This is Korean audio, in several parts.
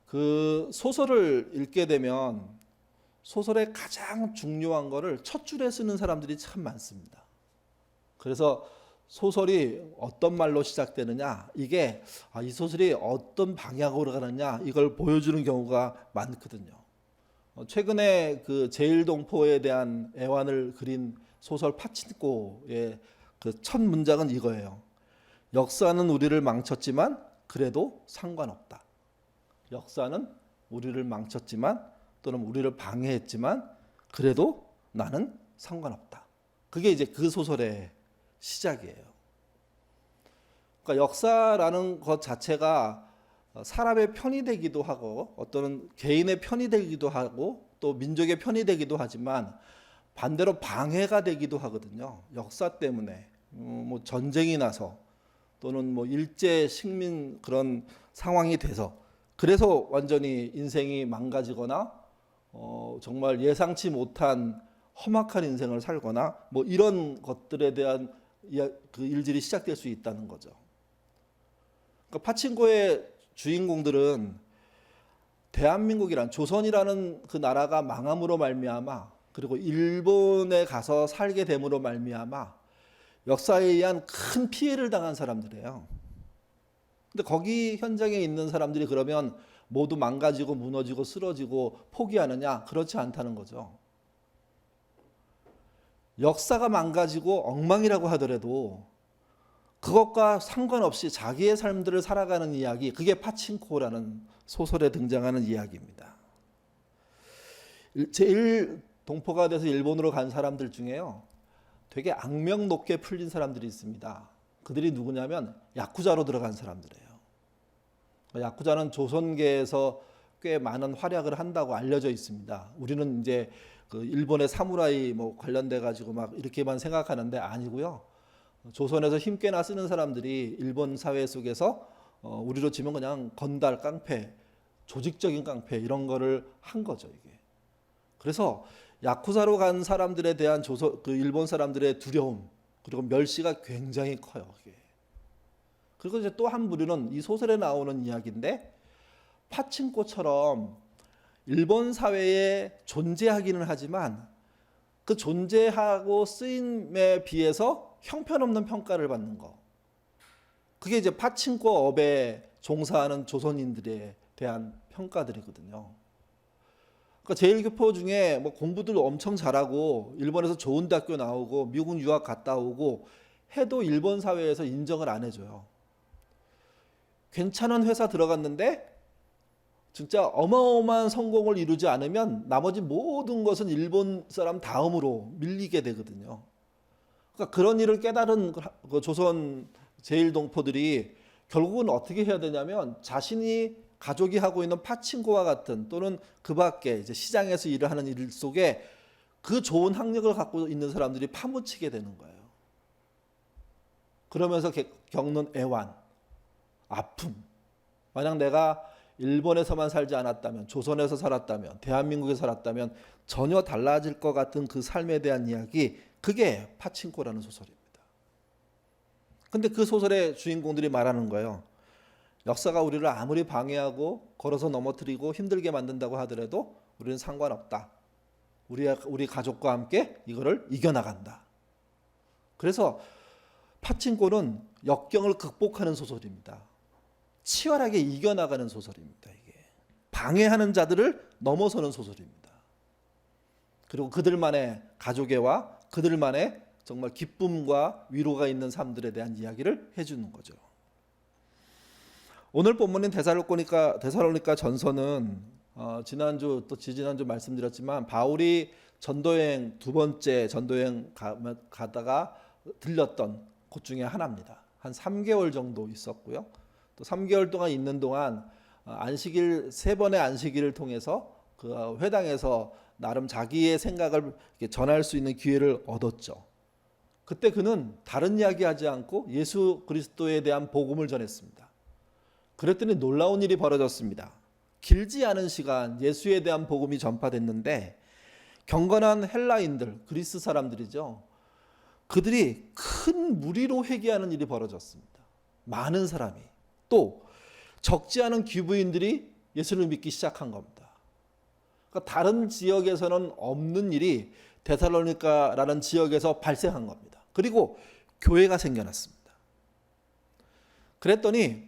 그 소설을 읽게 되면 소설의 가장 중요한 거를 첫 줄에 쓰는 사람들이 참 많습니다. 그래서 소설이 어떤 말로 시작되느냐, 이게 이 소설이 어떤 방향으로 가느냐, 이걸 보여주는 경우가 많거든요. 최근에 그 제일동포에 대한 애환을 그린 소설 파친코의 그 첫 문장은 이거예요. 역사는 우리를 망쳤지만 그래도 상관없다. 역사는 우리를 망쳤지만 또는 우리를 방해했지만 그래도 나는 상관없다. 그게 이제 그 소설의 시작이에요. 그러니까 역사라는 것 자체가 사람의 편이 되기도 하고 어떤 개인의 편이 되기도 하고 또 민족의 편이 되기도 하지만 반대로 방해가 되기도 하거든요. 역사 때문에 뭐 전쟁이 나서 또는 뭐 일제 식민 그런 상황이 돼서 그래서 완전히 인생이 망가지거나 정말 예상치 못한 험악한 인생을 살거나 뭐 이런 것들에 대한 그 일들이 시작될 수 있다는 거죠. 그러니까 파친코의 주인공들은 대한민국이란 조선이라는 그 나라가 망함으로 말미암아 그리고 일본에 가서 살게 됨으로 말미암아 역사에 의한 큰 피해를 당한 사람들이에요. 근데 거기 현장에 있는 사람들이 그러면 모두 망가지고 무너지고 쓰러지고 포기하느냐? 그렇지 않다는 거죠. 역사가 망가지고 엉망이라고 하더라도 그것과 상관없이 자기의 삶들을 살아가는 이야기, 그게 파친코라는 소설에 등장하는 이야기입니다. 제일 동포가 돼서 일본으로 간 사람들 중에요, 되게 악명 높게 풀린 사람들이 있습니다. 그들이 누구냐면 야쿠자로 들어간 사람들이에요. 야쿠자는 조선계에서 꽤 많은 활약을 한다고 알려져 있습니다. 우리는 이제 그 일본의 사무라이 뭐 관련돼 가지고 막 이렇게만 생각하는데 아니고요. 조선에서 힘께나 쓰는 사람들이 일본 사회 속에서 우리로 치면 그냥 건달 깡패, 조직적인 깡패 이런 거를 한 거죠, 이게. 그래서 야쿠자로 간 사람들에 대한 그 일본 사람들의 두려움 그리고 멸시가 굉장히 커요, 이게. 그리고 이제 또 한 부류는 이 소설에 나오는 이야기인데 파친코처럼 일본 사회에 존재하기는 하지만 그 존재하고 쓰임에 비해서 형편없는 평가를 받는 거. 그게 이제 파친코 업에 종사하는 조선인들에 대한 평가들이거든요. 그러니까 제일교포 중에 뭐 공부도 엄청 잘하고 일본에서 좋은 대학교 나오고 미국 유학 갔다 오고 해도 일본 사회에서 인정을 안 해줘요. 괜찮은 회사 들어갔는데 진짜 어마어마한 성공을 이루지 않으면 나머지 모든 것은 일본 사람 다음으로 밀리게 되거든요. 그러니까 그런 일을 깨달은 그 조선 제일동포들이 결국은 어떻게 해야 되냐면 자신이 가족이 하고 있는 파친코와 같은 또는 그 밖에 이제 시장에서 일을 하는 일 속에 그 좋은 학력을 갖고 있는 사람들이 파묻히게 되는 거예요. 그러면서 겪는 애환, 아픔. 만약 내가 일본에서만 살지 않았다면, 조선에서 살았다면, 대한민국에 살았다면 전혀 달라질 것 같은 그 삶에 대한 이야기, 그게 파친코라는 소설입니다. 근데 그 소설의 주인공들이 말하는 거예요. 역사가 우리를 아무리 방해하고 걸어서 넘어뜨리고 힘들게 만든다고 하더라도 우리는 상관없다. 우리 가족과 함께 이거를 이겨나간다. 그래서 파친코는 역경을 극복하는 소설입니다. 치열하게 이겨나가는 소설입니다. 이게 방해하는 자들을 넘어서는 소설입니다. 그리고 그들만의 가족애와 그들만의 정말 기쁨과 위로가 있는 삶들에 대한 이야기를 해주는 거죠. 오늘 본문인 데살로니가 전서는 지난주 또 지지난주 말씀드렸지만 바울이 전도여행 두 번째 전도여행 가다가 들렸던 곳 중에 하나입니다. 한 3개월 정도 있었고요. 또 3개월 동안 있는 동안 안식일 3번의 안식일을 통해서 그 회당에서 나름 자기의 생각을 전할 수 있는 기회를 얻었죠. 그때 그는 다른 이야기하지 않고 예수 그리스도에 대한 복음을 전했습니다. 그랬더니 놀라운 일이 벌어졌습니다. 길지 않은 시간 예수에 대한 복음이 전파됐는데 경건한 헬라인들, 그리스 사람들이죠. 그들이 큰 무리로 회개하는 일이 벌어졌습니다. 많은 사람이. 또 적지 않은 귀부인들이 예수를 믿기 시작한 겁니다. 그러니까 다른 지역에서는 없는 일이 데살로니가라는 지역에서 발생한 겁니다. 그리고 교회가 생겨났습니다. 그랬더니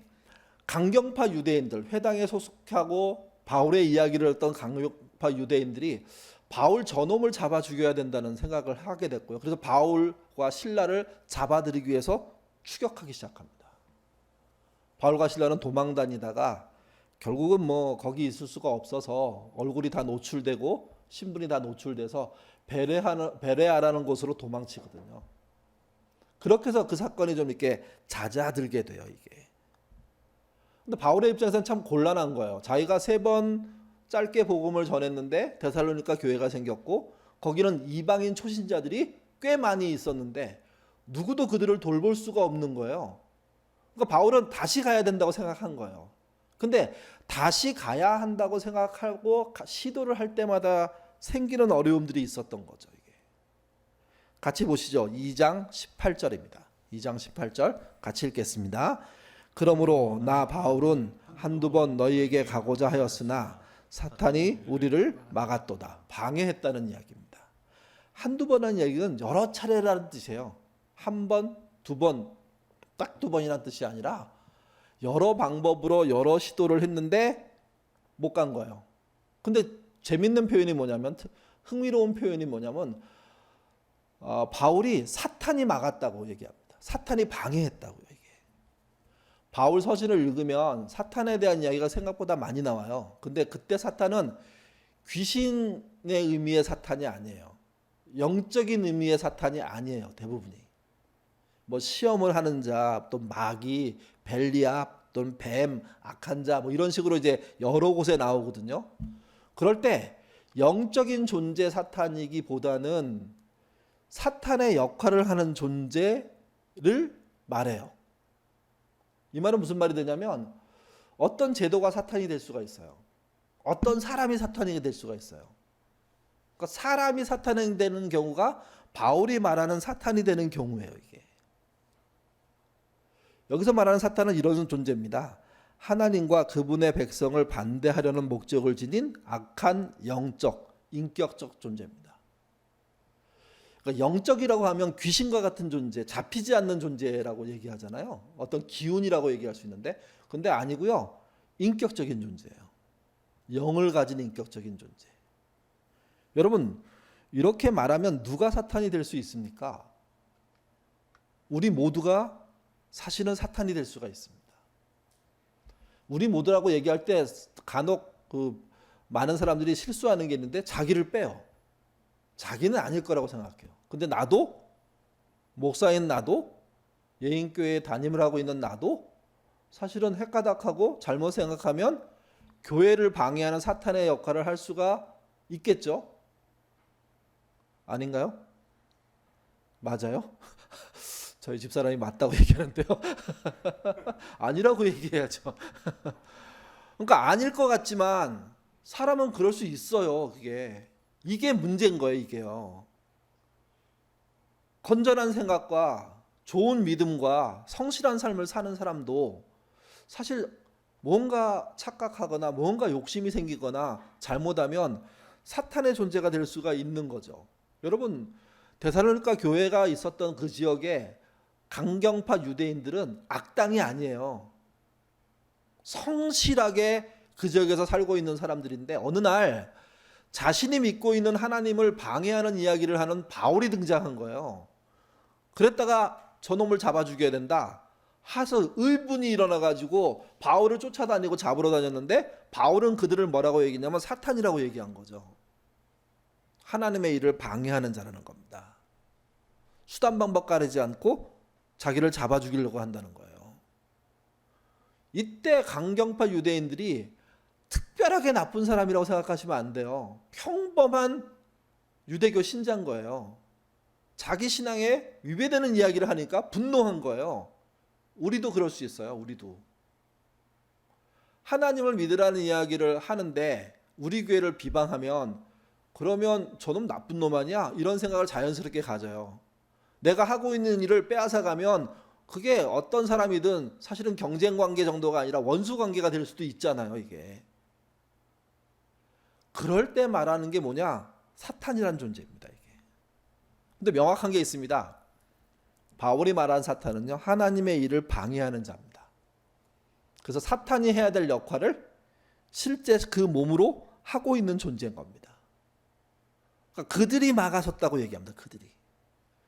강경파 유대인들, 회당에 소속하고 바울의 이야기를 듣던 강경파 유대인들이 바울 저놈을 잡아 죽여야 된다는 생각을 하게 됐고요. 그래서 바울과 실라를 잡아들이기 위해서 추격하기 시작합니다. 바울과 실라는 도망 다니다가 결국은 뭐 거기 있을 수가 없어서 얼굴이 다 노출되고 신분이 다 노출돼서 베레아라는 곳으로 도망치거든요. 그렇게 해서 그 사건이 좀 이렇게 잦아들게 돼요, 이게. 근데 바울의 입장에서는 참 곤란한 거예요. 자기가 3번 짧게 복음을 전했는데 데살로니가 교회가 생겼고 거기는 이방인 초신자들이 꽤 많이 있었는데 누구도 그들을 돌볼 수가 없는 거예요. 그러니까 바울은 다시 가야 된다고 생각한 거예요. 근데 다시 가야 한다고 생각하고 시도를 할 때마다 생기는 어려움들이 있었던 거죠. 이게. 같이 보시죠. 2장 18절입니다. 2장 18절 같이 읽겠습니다. 그러므로 나 바울은 한두 번 너희에게 가고자 하였으나 사탄이 우리를 막았도다. 방해했다는 이야기입니다. 한두 번이라는 얘기는 여러 차례라는 뜻이에요. 한 번, 두 번, 딱 2번이라는 뜻이 아니라 여러 방법으로 여러 시도를 했는데 못 간 거예요. 근데 재밌는 표현이 뭐냐면, 흥미로운 표현이 뭐냐면 바울이 사탄이 막았다고 얘기합니다. 사탄이 방해했다고 얘기해요. 바울 서신을 읽으면 사탄에 대한 이야기가 생각보다 많이 나와요. 근데 그때 사탄은 귀신의 의미의 사탄이 아니에요. 영적인 의미의 사탄이 아니에요. 대부분이. 뭐 시험을 하는 자, 또 마귀, 벨리압, 또는 뱀, 악한 자, 뭐 이런 식으로 이제 여러 곳에 나오거든요. 그럴 때 영적인 존재 사탄이기보다는 사탄의 역할을 하는 존재를 말해요. 이 말은 무슨 말이 되냐면 어떤 제도가 사탄이 될 수가 있어요. 어떤 사람이 사탄이 될 수가 있어요. 그러니까 사람이 사탄이 되는 경우가 바울이 말하는 사탄이 되는 경우예요. 이게. 여기서 말하는 사탄은 이런 존재입니다. 하나님과 그분의 백성을 반대하려는 목적을 지닌 악한 영적, 인격적 존재입니다. 그러니까 영적이라고 하면 귀신과 같은 존재, 잡히지 않는 존재라고 얘기하잖아요. 어떤 기운이라고 얘기할 수 있는데, 근데 아니고요. 인격적인 존재예요. 영을 가진 인격적인 존재. 여러분, 이렇게 말하면 누가 사탄이 될 수 있습니까? 우리 모두가 사실은 사탄이 될 수가 있습니다. 우리 모두라고 얘기할 때 간혹 많은 사람들이 실수하는 게 있는데 자기를 빼요. 자기는 아닐 거라고 생각해요. 근데 나도, 목사인 나도, 예인교회에 담임을 하고 있는 나도 사실은 헷가닥하고 잘못 생각하면 교회를 방해하는 사탄의 역할을 할 수가 있겠죠? 아닌가요? 맞아요? 저희 집사람이 맞다고 얘기하는데요. 아니라고 얘기해야죠. 그러니까 아닐 것 같지만 사람은 그럴 수 있어요. 이게 문제인 거예요. 이게요. 건전한 생각과 좋은 믿음과 성실한 삶을 사는 사람도 사실 뭔가 착각하거나 뭔가 욕심이 생기거나 잘못하면 사탄의 존재가 될 수가 있는 거죠. 여러분, 데살로니가 교회가 있었던 그 지역에 강경파 유대인들은 악당이 아니에요. 성실하게 그 지역에서 살고 있는 사람들인데 어느 날 자신이 믿고 있는 하나님을 방해하는 이야기를 하는 바울이 등장한 거예요. 그랬다가 저놈을 잡아 죽여야 된다 하서 의분이 일어나가지고 바울을 쫓아다니고 잡으러 다녔는데 바울은 그들을 뭐라고 얘기했냐면 사탄이라고 얘기한 거죠. 하나님의 일을 방해하는 자라는 겁니다. 수단 방법 가리지 않고 자기를 잡아 죽이려고 한다는 거예요. 이때 강경파 유대인들이 특별하게 나쁜 사람이라고 생각하시면 안 돼요. 평범한 유대교 신자인 거예요. 자기 신앙에 위배되는 이야기를 하니까 분노한 거예요. 우리도 그럴 수 있어요. 우리도. 하나님을 믿으라는 이야기를 하는데 우리 교회를 비방하면 그러면 저놈 나쁜 놈 아니야? 이런 생각을 자연스럽게 가져요. 내가 하고 있는 일을 빼앗아가면 그게 어떤 사람이든 사실은 경쟁관계 정도가 아니라 원수관계가 될 수도 있잖아요. 이게. 그럴 때 말하는 게 뭐냐? 사탄이란 존재입니다. 이게. 근데 명확한 게 있습니다. 바울이 말한 사탄은요, 하나님의 일을 방해하는 자입니다. 그래서 사탄이 해야 될 역할을 실제 그 몸으로 하고 있는 존재인 겁니다. 그러니까 그들이 막아섰다고 얘기합니다. 그들이.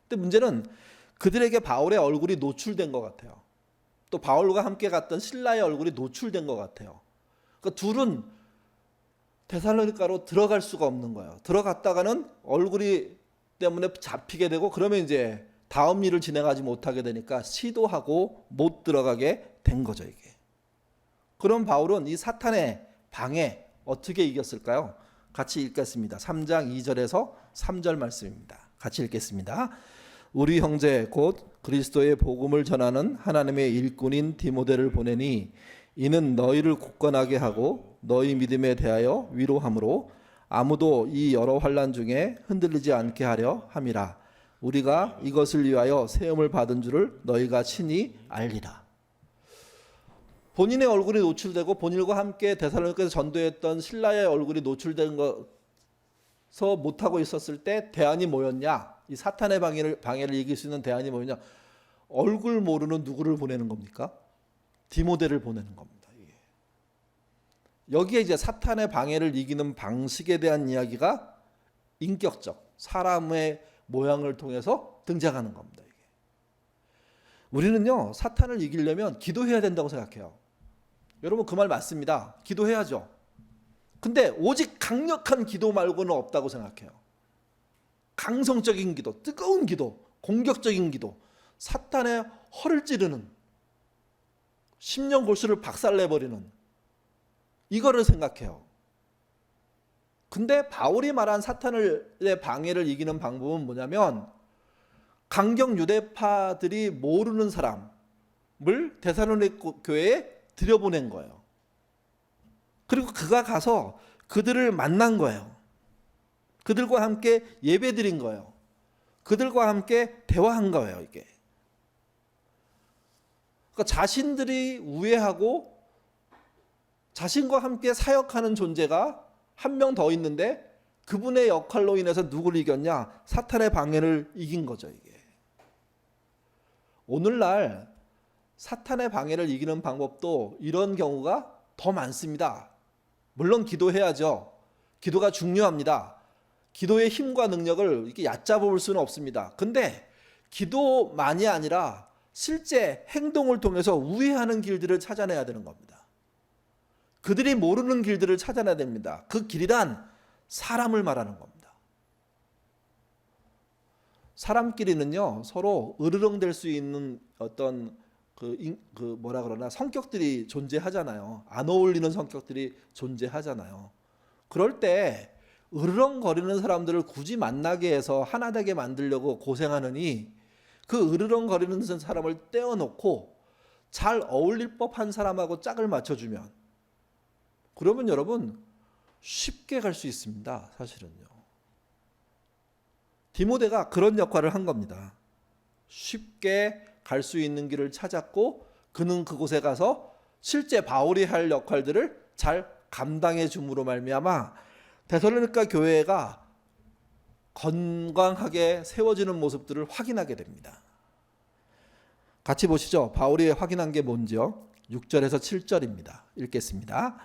근데 문제는 그들에게 바울의 얼굴이 노출된 것 같아요. 또 바울과 함께 갔던 실라의 얼굴이 노출된 것 같아요. 그러니까 둘은 데살로니가로 들어갈 수가 없는 거예요. 들어갔다가는 얼굴이 때문에 잡히게 되고 그러면 이제 다음 일을 진행하지 못하게 되니까 시도하고 못 들어가게 된 거죠, 이게. 그럼 바울은 이 사탄의 방해 어떻게 이겼을까요? 같이 읽겠습니다. 3장 2절에서 3절 말씀입니다. 같이 읽겠습니다. 우리 형제 곧 그리스도의 복음을 전하는 하나님의 일꾼인 디모데를 보내니 이는 너희를 굳건하게 하고 너희 믿음에 대하여 위로함으로 아무도 이 여러 환난 중에 흔들리지 않게 하려 함이라. 우리가 이것을 위하여 세움을 받은 줄을 너희가 친히 알리라. 본인의 얼굴이 노출되고 본인과 함께 데살로니가에서 전도했던 실라의 얼굴이 노출된 것서 못하고 있었을 때 대안이 뭐였냐? 이 사탄의 방해를 이길 수 있는 대안이 뭐였냐? 얼굴 모르는 누구를 보내는 겁니까? 디모데를 보내는 겁니다. 이게. 여기에 이제 사탄의 방해를 이기는 방식에 대한 이야기가 인격적 사람의 모양을 통해서 등장하는 겁니다. 이게. 우리는요, 사탄을 이기려면 기도해야 된다고 생각해요. 여러분 그 말 맞습니다. 기도해야죠. 근데 오직 강력한 기도 말고는 없다고 생각해요. 강성적인 기도, 뜨거운 기도, 공격적인 기도, 사탄의 허를 찌르는 심령 골수를 박살내버리는 이거를 생각해요. 근데 바울이 말한 사탄의 방해를 이기는 방법은 뭐냐면 강경 유대파들이 모르는 사람을 데살로니가 교회에 들여보낸 거예요. 그리고 그가 가서 그들을 만난 거예요. 그들과 함께 예배드린 거예요. 그들과 함께 대화한 거예요. 이게. 그러니까 자신들이 우애하고 자신과 함께 사역하는 존재가 한 명 더 있는데 그분의 역할로 인해서 누구를 이겼냐? 사탄의 방해를 이긴 거죠. 이게. 오늘날 사탄의 방해를 이기는 방법도 이런 경우가 더 많습니다. 물론 기도해야죠. 기도가 중요합니다. 기도의 힘과 능력을 이렇게 얕잡을 수는 없습니다. 근데 기도만이 아니라 실제 행동을 통해서 우회하는 길들을 찾아내야 되는 겁니다. 그들이 모르는 길들을 찾아내야 됩니다. 그 길이란 사람을 말하는 겁니다. 사람끼리는요, 서로 으르렁댈 수 있는 어떤 뭐라 그러나 성격들이 존재하잖아요. 안 어울리는 성격들이 존재하잖아요. 그럴 때 으르렁거리는 사람들을 굳이 만나게 해서 하나 되게 만들려고 고생하느니 그 으르렁거리는 사람을 떼어놓고 잘 어울릴 법한 사람하고 짝을 맞춰주면 그러면 여러분 쉽게 갈 수 있습니다. 사실은요. 디모데가 그런 역할을 한 겁니다. 쉽게 갈 수 있는 길을 찾았고 그는 그곳에 가서 실제 바울이 할 역할들을 잘 감당해 줌으로 말미암아 데살로니가 교회가 건강하게 세워지는 모습들을 확인하게 됩니다. 같이 보시죠. 바울이 확인한 게 뭔지요? 6절에서 7절입니다. 읽겠습니다.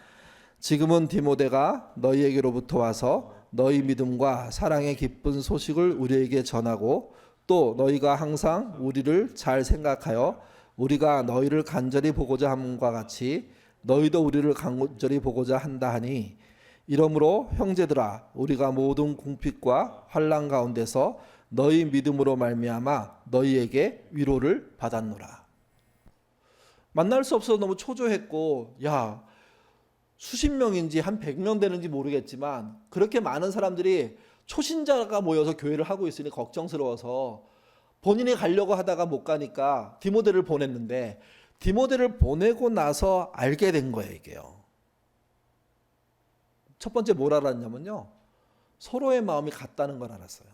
지금은 디모데가 너희에게로부터 와서 너희 믿음과 사랑의 기쁜 소식을 우리에게 전하고 또 너희가 항상 우리를 잘 생각하여 우리가 너희를 간절히 보고자 함과 같이 너희도 우리를 간절히 보고자 한다 하니 이러므로 형제들아 우리가 모든 궁핍과 환난 가운데서 너희 믿음으로 말미암아 너희에게 위로를 받았노라. 만날 수 없어서 너무 초조했고 야 수십 명인지 한 100명 되는지 모르겠지만 그렇게 많은 사람들이 초신자가 모여서 교회를 하고 있으니 걱정스러워서 본인이 가려고 하다가 못 가니까 디모데를 보냈는데 디모데를 보내고 나서 알게 된 거예요. 이게요. 첫 번째 뭘 알았냐면요. 서로의 마음이 같다는 걸 알았어요.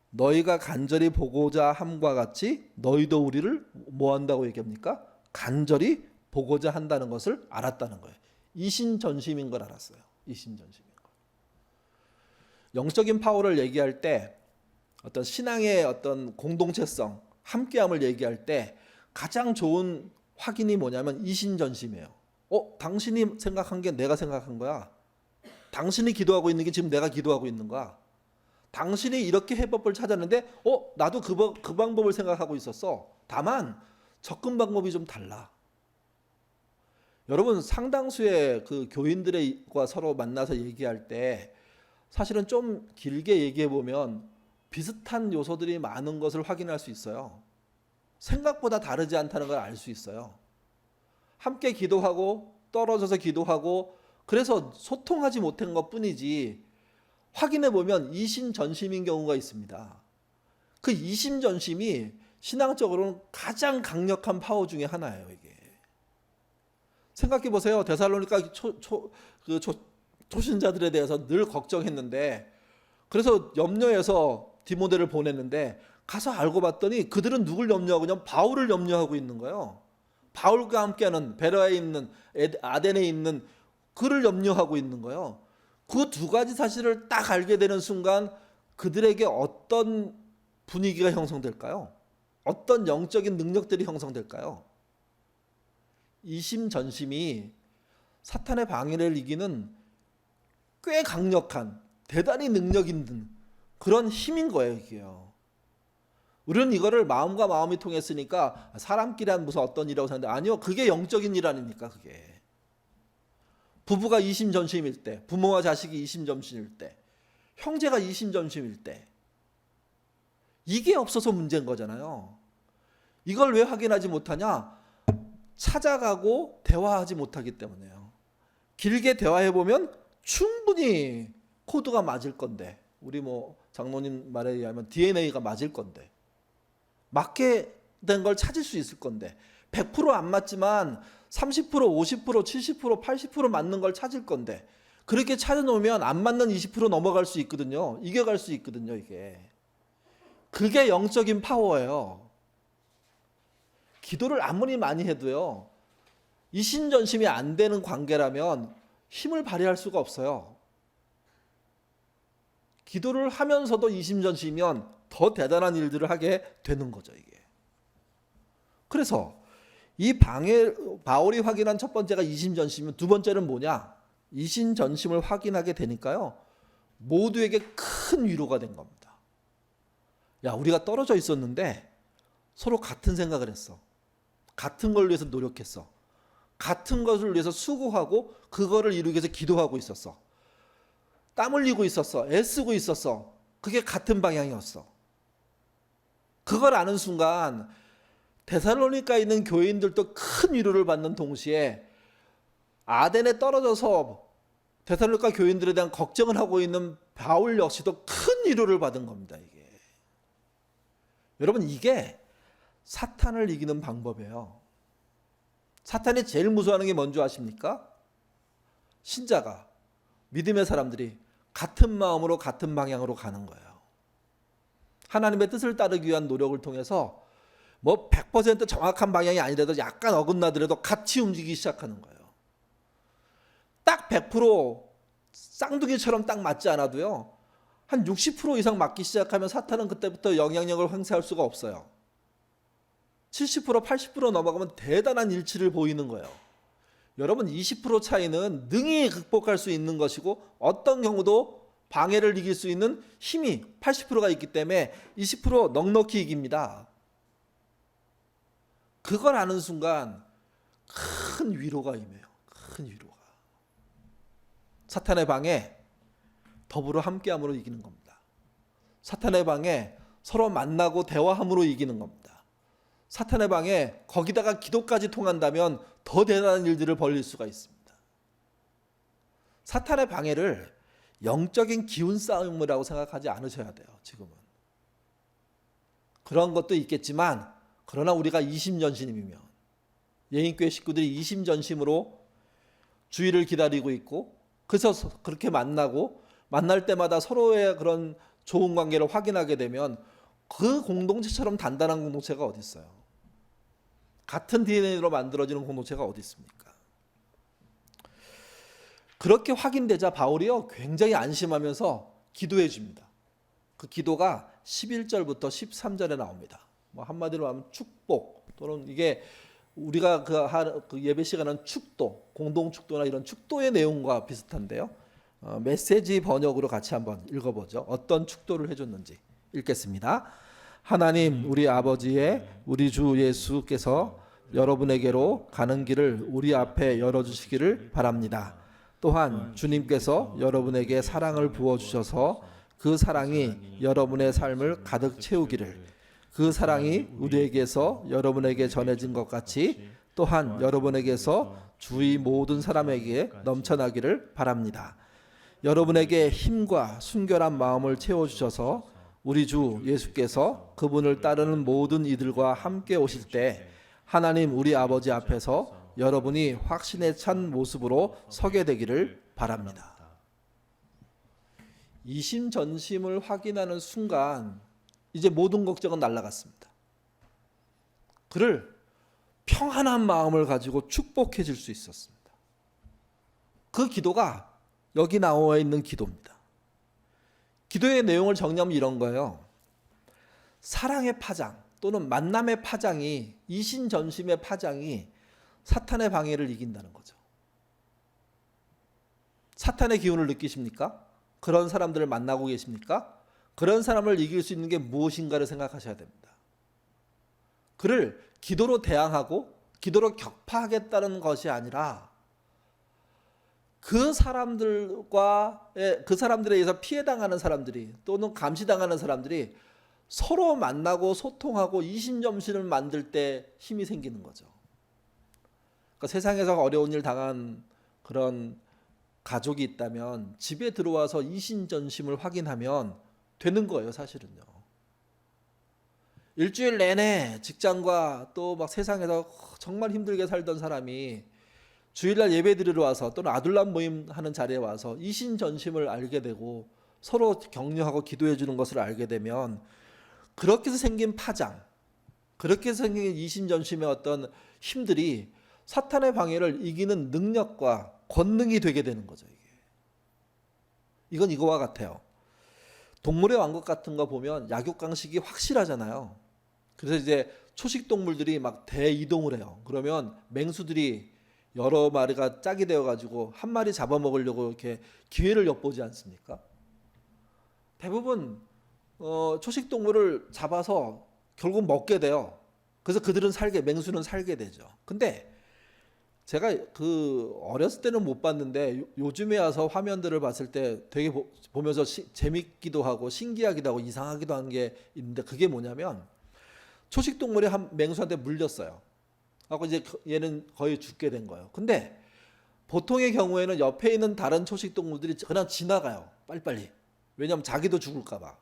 너희가 간절히 보고자 함과 같이 너희도 우리를 뭐 한다고 얘기합니까? 간절히 보고자 한다는 것을 알았다는 거예요. 이신전심인 걸 알았어요. 이신전심인 걸. 영적인 파워를 얘기할 때 어떤 신앙의 어떤 공동체성, 함께함을 얘기할 때 가장 좋은 확인이 뭐냐면 이신전심이에요. 당신이 생각한 게 내가 생각한 거야. 당신이 기도하고 있는 게 지금 내가 기도하고 있는 거야. 당신이 이렇게 해법을 찾았는데 나도 그 방법을 생각하고 있었어. 다만 접근 방법이 좀 달라. 여러분, 상당수의 그 교인들과 서로 만나서 얘기할 때 사실은 좀 길게 얘기해 보면 비슷한 요소들이 많은 것을 확인할 수 있어요. 생각보다 다르지 않다는 걸 알 수 있어요. 함께 기도하고 떨어져서 기도하고 그래서 소통하지 못한 것뿐이지 확인해 보면 이심전심인 경우가 있습니다. 그 이심전심이 신앙적으로는 가장 강력한 파워 중에 하나예요. 이게 생각해 보세요. 데살로니가 초신자들에 대해서 늘 걱정했는데 그래서 염려해서 디모데를 보냈는데 가서 알고 봤더니 그들은 누굴 염려하고 있냐면 바울을 염려하고 있는 거예요. 바울과 함께하는 베라에 있는 아덴에 있는 그를 염려하고 있는 거예요. 그 두 가지 사실을 딱 알게 되는 순간 그들에게 어떤 분위기가 형성될까요? 어떤 영적인 능력들이 형성될까요? 이심전심이 사탄의 방해를 이기는 꽤 강력한 대단히 능력 있는 그런 힘인 거예요. 이게요. 우리는 이거를 마음과 마음이 통했으니까 사람끼리 한 무슨 어떤 일이라고 생각하는데 아니요. 그게 영적인 일 아닙니까? 그게. 부부가 이심전심일 때, 부모와 자식이 이심전심일 때, 형제가 이심전심일 때 이게 없어서 문제인 거잖아요. 이걸 왜 확인하지 못하냐? 찾아가고 대화하지 못하기 때문에요. 길게 대화해보면 충분히 코드가 맞을 건데 우리 장로님 말에 의하면 DNA가 맞을 건데 맞게 된 걸 찾을 수 있을 건데 100%안 맞지만 30%, 50%, 70%, 80% 맞는 걸 찾을 건데 그렇게 찾아놓으면 안 맞는 20% 넘어갈 수 있거든요. 이겨갈 수 있거든요. 이게 그게 영적인 파워예요. 기도를 아무리 많이 해도요. 이심전심이 안 되는 관계라면 힘을 발휘할 수가 없어요. 기도를 하면서도 이심전심이면 더 대단한 일들을 하게 되는 거죠. 이게. 그래서 이 바울이 확인한 첫 번째가 이심전심이면 두 번째는 뭐냐? 이심전심을 확인하게 되니까요. 모두에게 큰 위로가 된 겁니다. 야, 우리가 떨어져 있었는데 서로 같은 생각을 했어. 같은 걸 위해서 노력했어. 같은 것을 위해서 수고하고 그거를 이루기 위해서 기도하고 있었어. 땀 흘리고 있었어. 애쓰고 있었어. 그게 같은 방향이었어. 그걸 아는 순간 데살로니가에 있는 교인들도 큰 위로를 받는 동시에 아덴에 떨어져서 데살로니가 교인들에 대한 걱정을 하고 있는 바울 역시도 큰 위로를 받은 겁니다. 이게. 여러분, 이게 사탄을 이기는 방법이에요. 사탄이 제일 무서워하는 게 뭔지 아십니까? 신자가, 믿음의 사람들이 같은 마음으로 같은 방향으로 가는 거예요. 하나님의 뜻을 따르기 위한 노력을 통해서 100% 정확한 방향이 아니라도 약간 어긋나더라도 같이 움직이기 시작하는 거예요. 딱 100% 쌍둥이처럼 딱 맞지 않아도요. 한 60% 이상 맞기 시작하면 사탄은 그때부터 영향력을 행사할 수가 없어요. 70%, 80% 넘어가면 대단한 일치를 보이는 거예요. 여러분, 20% 차이는 능히 극복할 수 있는 것이고 어떤 경우도 방해를 이길 수 있는 힘이 80%가 있기 때문에 20% 넉넉히 이깁니다. 그걸 아는 순간 큰 위로가 임해요. 큰 위로가. 사탄의 방해 더불어 함께함으로 이기는 겁니다. 사탄의 방해 서로 만나고 대화함으로 이기는 겁니다. 사탄의 방해 거기다가 기도까지 통한다면 더 대단한 일들을 벌일 수가 있습니다. 사탄의 방해를 영적인 기운 싸움이라고 생각하지 않으셔야 돼요. 지금은. 그런 것도 있겠지만 그러나 우리가 이심전심이면 예인교회 식구들이 이심전심으로 주의를 기다리고 있고 그래서 그렇게 만나고 만날 때마다 서로의 그런 좋은 관계를 확인하게 되면 그 공동체처럼 단단한 공동체가 어디 있어요? 같은 DNA로 만들어지는 공동체가 어디 있습니까? 그렇게 확인되자 바울이요 굉장히 안심하면서 기도해 줍니다. 그 기도가 11절부터 13절에 나옵니다. 뭐 한마디로 하면 축복, 또는 이게 우리가 그 예배 시간은 축도, 공동 축도나 이런 축도의 내용과 비슷한데요. 메시지 번역으로 같이 한번 읽어보죠. 어떤 축도를 해줬는지 읽겠습니다. 하나님 우리 아버지의 우리 주 예수께서 여러분에게로 가는 길을 우리 앞에 열어주시기를 바랍니다. 또한 주님께서 여러분에게 사랑을 부어주셔서 그 사랑이 여러분의 삶을 가득 채우기를, 그 사랑이 우리에게서 여러분에게 전해진 것 같이 또한 여러분에게서 주위 모든 사람에게 넘쳐나기를 바랍니다. 여러분에게 힘과 순결한 마음을 채워주셔서 우리 주 예수께서 그분을 따르는 모든 이들과 함께 오실 때 하나님 우리 아버지 앞에서 여러분이 확신에 찬 모습으로 서게 되기를 바랍니다. 이심전심을 확인하는 순간 이제 모든 걱정은 날아갔습니다. 그를 평안한 마음을 가지고 축복해 줄 수 있었습니다. 그 기도가 여기 나와 있는 기도입니다. 기도의 내용을 정리하면 이런 거예요. 사랑의 파장 또는 만남의 파장이, 이심전심의 파장이 사탄의 방해를 이긴다는 거죠. 사탄의 기운을 느끼십니까? 그런 사람들을 만나고 계십니까? 그런 사람을 이길 수 있는 게 무엇인가를 생각하셔야 됩니다. 그를 기도로 대항하고 기도로 격파하겠다는 것이 아니라 그 사람들에 의해서 피해당하는 사람들이 또는 감시당하는 사람들이 서로 만나고 소통하고 이심전심을 만들 때 힘이 생기는 거죠. 그러니까 세상에서 어려운 일 당한 그런 가족이 있다면 집에 들어와서 이심전심을 확인하면 되는 거예요, 사실은요. 일주일 내내 직장과 또 막 세상에서 정말 힘들게 살던 사람이 주일날 예배 드리러 와서 또는 아둘람 모임 하는 자리에 와서 이심전심을 알게 되고 서로 격려하고 기도해 주는 것을 알게 되면 그렇게 해서 생긴 파장, 그렇게 해서 생긴 이심전심의 어떤 힘들이 사탄의 방해를 이기는 능력과 권능이 되게 되는 거죠. 이건 이거와 같아요. 동물의 왕국 같은 거 보면 약육강식이 확실하잖아요. 그래서 이제 초식 동물들이 막 대이동을 해요. 그러면 맹수들이 여러 마리가 짝이 되어 가지고 한 마리 잡아먹으려고 이렇게 기회를 엿보지 않습니까? 대부분 초식 동물을 잡아서 결국 먹게 돼요. 그래서 그들은 맹수는 살게 되죠. 근데 제가 어렸을 때는 못 봤는데 요즘에 와서 화면들을 봤을 때 되게 보면서 재밌기도 하고 신기하기도 하고 이상하기도 한 게 있는데, 그게 뭐냐면 초식 동물이 한 맹수한테 물렸어요. 하고 이제 얘는 거의 죽게 된 거예요. 근데 보통의 경우에는 옆에 있는 다른 초식 동물들이 그냥 지나가요. 빨리빨리. 왜냐하면 자기도 죽을까 봐.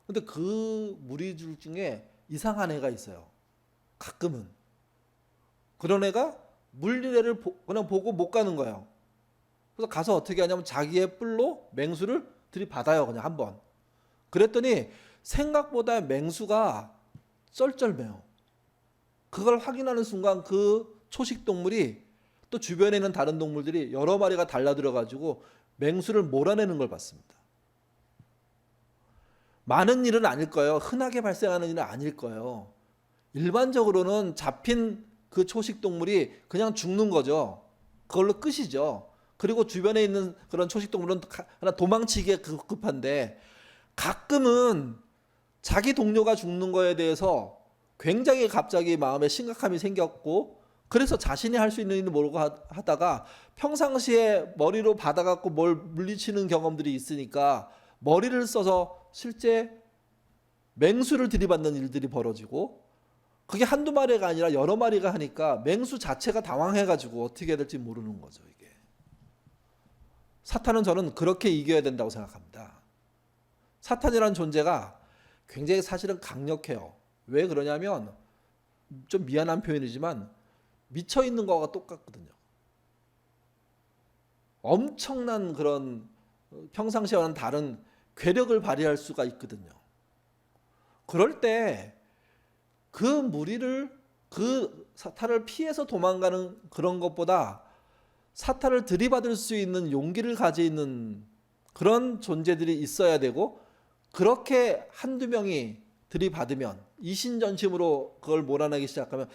근데 그 무리들 중에 이상한 애가 있어요. 가끔은. 그런 애가 물린 애를 그냥 보고 못 가는 거예요. 그래서 가서 어떻게 하냐면 자기의 뿔로 맹수를 들이받아요. 그냥 한번. 그랬더니 생각보다 맹수가 쩔쩔매요. 그걸 확인하는 순간 그 초식 동물이 또 주변에 있는 다른 동물들이 여러 마리가 달라들어 가지고 맹수를 몰아내는 걸 봤습니다. 많은 일은 아닐 거예요. 흔하게 발생하는 일은 아닐 거예요. 일반적으로는 잡힌 그 초식 동물이 그냥 죽는 거죠. 그걸로 끝이죠. 그리고 주변에 있는 그런 초식 동물은 하나 도망치기에 급한데, 가끔은 자기 동료가 죽는 거에 대해서 굉장히 갑자기 마음에 심각함이 생겼고, 그래서 자신이 할 수 있는 일을 모르고 하다가 평상시에 머리로 받아갖고 뭘 물리치는 경험들이 있으니까 머리를 써서 실제 맹수를 들이받는 일들이 벌어지고, 그게 한두 마리가 아니라 여러 마리가 하니까 맹수 자체가 당황해가지고 어떻게 해야 될지 모르는 거죠. 이게 사탄은 저는 그렇게 이겨야 된다고 생각합니다. 사탄이라는 존재가 굉장히 사실은 강력해요. 왜 그러냐면, 좀 미안한 표현이지만 미쳐 있는 거와 똑같거든요. 엄청난 그런 평상시와는 다른 괴력을 발휘할 수가 있거든요. 그럴 때 그 무리를, 그 사탄을 피해서 도망가는 그런 것보다 사탄을 들이받을 수 있는 용기를 가지는 그런 존재들이 있어야 되고, 그렇게 한두 명이 들이받으면, 이신전심으로 그걸 몰아내기 시작하면,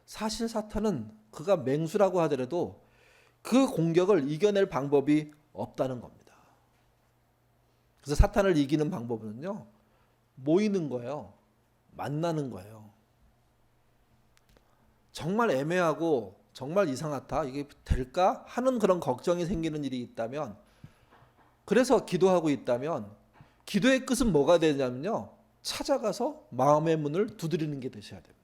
사실 사탄은 그가 맹수라고 하더라도 그 공격을 이겨낼 방법이 없다는 겁니다. 그래서 사탄을 이기는 방법은요, 모이는 거예요. 만나는 거예요. 정말 애매하고 정말 이상하다, 이게 될까 하는 그런 걱정이 생기는 일이 있다면, 그래서 기도하고 있다면 기도의 끝은 뭐가 되냐면요, 찾아가서 마음의 문을 두드리는 게 되셔야 됩니다.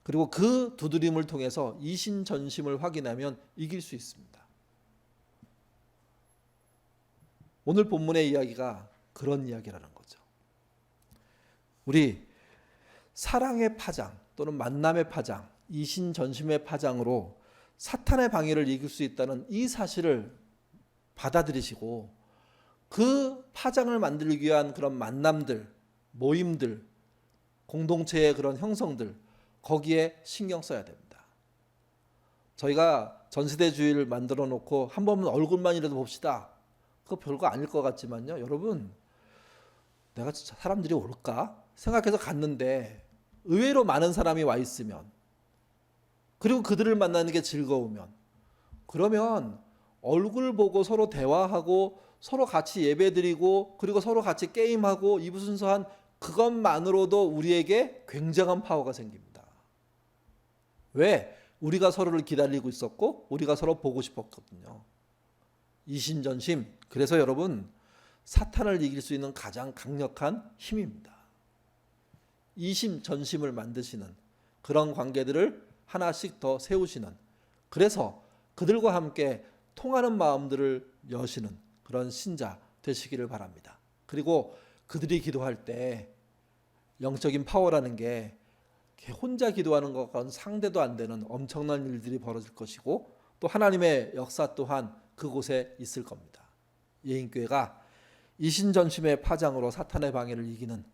그리고 그 두드림을 통해서 이신전심을 확인하면 이길 수 있습니다. 오늘 본문의 이야기가 그런 이야기라는 거죠. 우리 사랑의 파장 또는 만남의 파장, 이신전심의 파장으로 사탄의 방해를 이길 수 있다는 이 사실을 받아들이시고, 그 파장을 만들기 위한 그런 만남들, 모임들, 공동체의 그런 형성들, 거기에 신경 써야 됩니다. 저희가 전시대주의를 만들어 놓고 한 번은 얼굴만이라도 봅시다, 그거 별거 아닐 것 같지만요, 여러분, 내가 진짜 사람들이 올까 생각해서 갔는데 의외로 많은 사람이 와 있으면, 그리고 그들을 만나는 게 즐거우면, 그러면 얼굴 보고 서로 대화하고 서로 같이 예배드리고 그리고 서로 같이 게임하고 이부순서한 그것만으로도 우리에게 굉장한 파워가 생깁니다. 왜? 우리가 서로를 기다리고 있었고 우리가 서로 보고 싶었거든요. 이신전심, 그래서 여러분, 사탄을 이길 수 있는 가장 강력한 힘입니다. 이심전심을 만드시는 그런 관계들을 하나씩 더 세우시는, 그래서 그들과 함께 통하는 마음들을 여시는 그런 신자 되시기를 바랍니다. 그리고 그들이 기도할 때 영적인 파워라는 게 혼자 기도하는 것과는 상대도 안 되는 엄청난 일들이 벌어질 것이고, 또 하나님의 역사 또한 그곳에 있을 겁니다. 예인교회가 이신전심의 파장으로 사탄의 방해를 이기는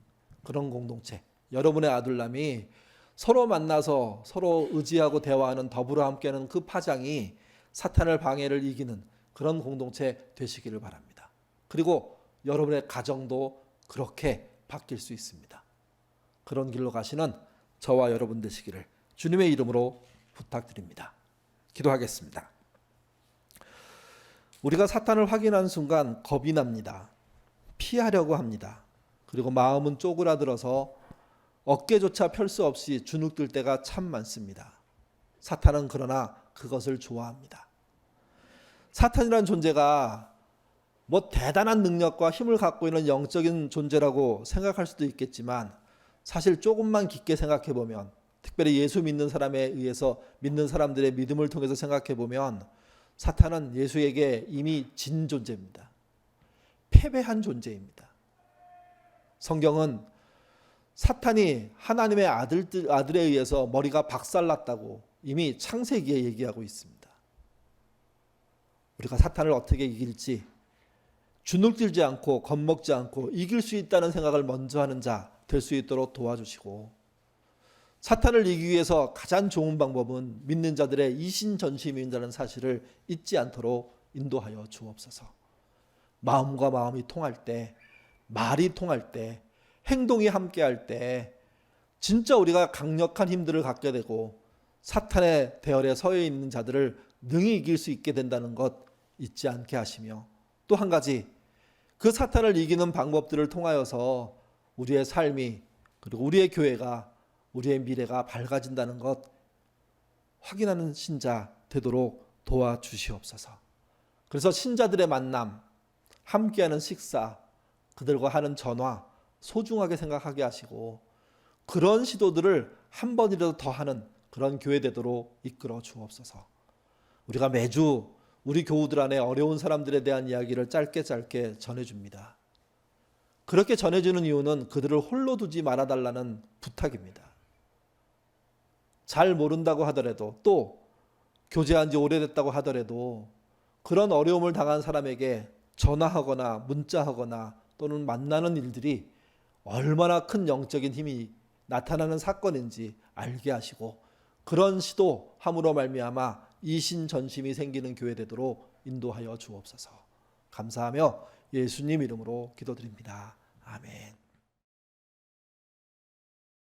그런 공동체, 여러분의 아들람이 서로 만나서 서로 의지하고 대화하는, 더불어 함께하는 그 파장이 사탄의 방해를 이기는 그런 공동체 되시기를 바랍니다. 그리고 여러분의 가정도 그렇게 바뀔 수 있습니다. 그런 길로 가시는 저와 여러분 되시기를 주님의 이름으로 부탁드립니다. 기도하겠습니다. 우리가 사탄을 확인한 순간 겁이 납니다. 피하려고 합니다. 그리고 마음은 쪼그라들어서 어깨조차 펼 수 없이 주눅들 때가 참 많습니다. 사탄은 그러나 그것을 좋아합니다. 사탄이라는 존재가 뭐 대단한 능력과 힘을 갖고 있는 영적인 존재라고 생각할 수도 있겠지만, 사실 조금만 깊게 생각해 보면, 특별히 예수 믿는 사람에 의해서 믿는 사람들의 믿음을 통해서 생각해 보면, 사탄은 예수에게 이미 진 존재입니다. 패배한 존재입니다. 성경은 사탄이 하나님의 아들에 의해서 머리가 박살났다고 이미 창세기에 얘기하고 있습니다. 우리가 사탄을 어떻게 이길지, 주눅들지 않고 겁먹지 않고 이길 수 있다는 생각을 먼저 하는 자 될 수 있도록 도와주시고, 사탄을 이기기 위해서 가장 좋은 방법은 믿는 자들의 이신전심인다는 사실을 잊지 않도록 인도하여 주옵소서. 마음과 마음이 통할 때, 말이 통할 때, 행동이 함께할 때 진짜 우리가 강력한 힘들을 갖게 되고 사탄의 대열에 서 있는 자들을 능히 이길 수 있게 된다는 것 잊지 않게 하시며, 또 한 가지, 그 사탄을 이기는 방법들을 통하여서 우리의 삶이, 그리고 우리의 교회가, 우리의 미래가 밝아진다는 것 확인하는 신자 되도록 도와주시옵소서. 그래서 신자들의 만남, 함께하는 식사, 그들과 하는 전화 소중하게 생각하게 하시고, 그런 시도들을 한 번이라도 더 하는 그런 교회 되도록 이끌어 주옵소서. 우리가 매주 우리 교우들 안에 어려운 사람들에 대한 이야기를 짧게 전해줍니다. 그렇게 전해주는 이유는 그들을 홀로 두지 말아달라는 부탁입니다. 잘 모른다고 하더라도, 또 교제한 지 오래됐다고 하더라도 그런 어려움을 당한 사람에게 전화하거나 문자하거나 또는 만나는 일들이 얼마나 큰 영적인 힘이 나타나는 사건인지 알게 하시고, 그런 시도함으로 말미암아 이신전심이 생기는 교회 되도록 인도하여 주옵소서. 감사하며 예수님 이름으로 기도드립니다. 아멘.